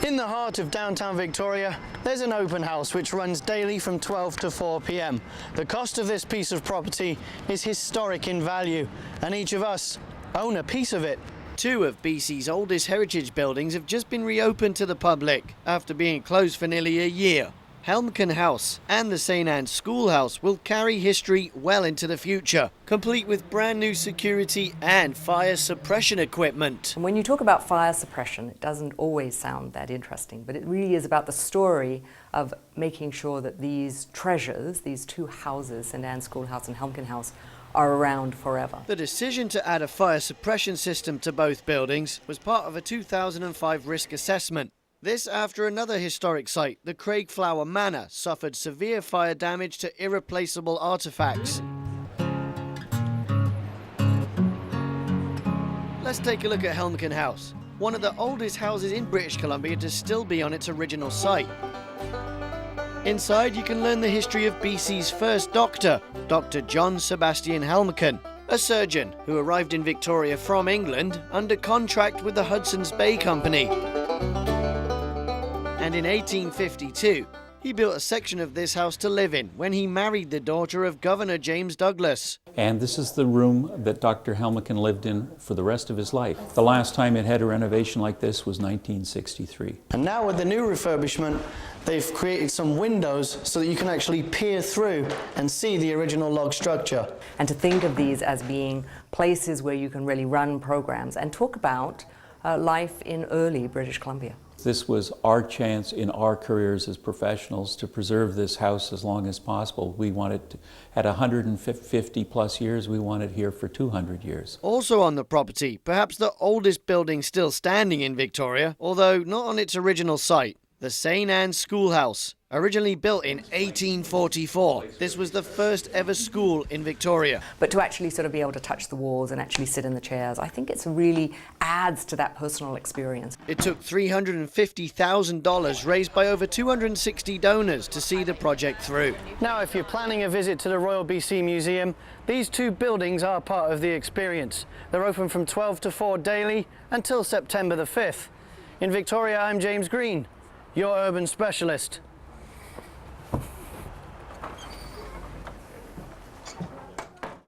In the heart of downtown Victoria, there's an open house which runs daily from 12 to 4 p.m. The cost of this piece of property is historic in value, and each of us own a piece of it. Two of BC's oldest heritage buildings have just been reopened to the public after being closed for nearly a year. Helmcken House and the St. Anne's Schoolhouse will carry history well into the future, complete with brand new security and fire suppression equipment. When you talk about fire suppression, it doesn't always sound that interesting, but it really is about the story of making sure that these treasures, these two houses, St. Anne's Schoolhouse and Helmcken House, are around forever. The decision to add a fire suppression system to both buildings was part of a 2005 risk assessment. This after another historic site, the Craigflower Manor, suffered severe fire damage to irreplaceable artefacts. Let's take a look at Helmcken House, one of the oldest houses in British Columbia to still be on its original site. Inside you can learn the history of BC's first doctor, Dr. John Sebastian Helmcken, a surgeon who arrived in Victoria from England under contract with the Hudson's Bay Company. And in 1852, he built a section of this house to live in when he married the daughter of Governor James Douglas. And this is the room that Dr. Helmcken lived in for the rest of his life. The last time it had a renovation like this was 1963. And now with the new refurbishment, they've created some windows so that you can actually peer through and see the original log structure. And to think of these as being places where you can really run programs and talk about life in early British Columbia. This was our chance in our careers as professionals to preserve this house as long as possible. We wanted to, at 150 plus years, we wanted here for 200 years. Also on the property, perhaps the oldest building still standing in Victoria, although not on its original site, the St. Anne's Schoolhouse. Originally built in 1844, this was the first ever school in Victoria. But to actually sort of be able to touch the walls and actually sit in the chairs, I think it really adds to that personal experience. It took $350,000 raised by over 260 donors to see the project through. Now, if you're planning a visit to the Royal BC Museum, these two buildings are part of the experience. They're open from 12 to 4 daily until September the 5th. In Victoria, I'm James Green, your urban specialist.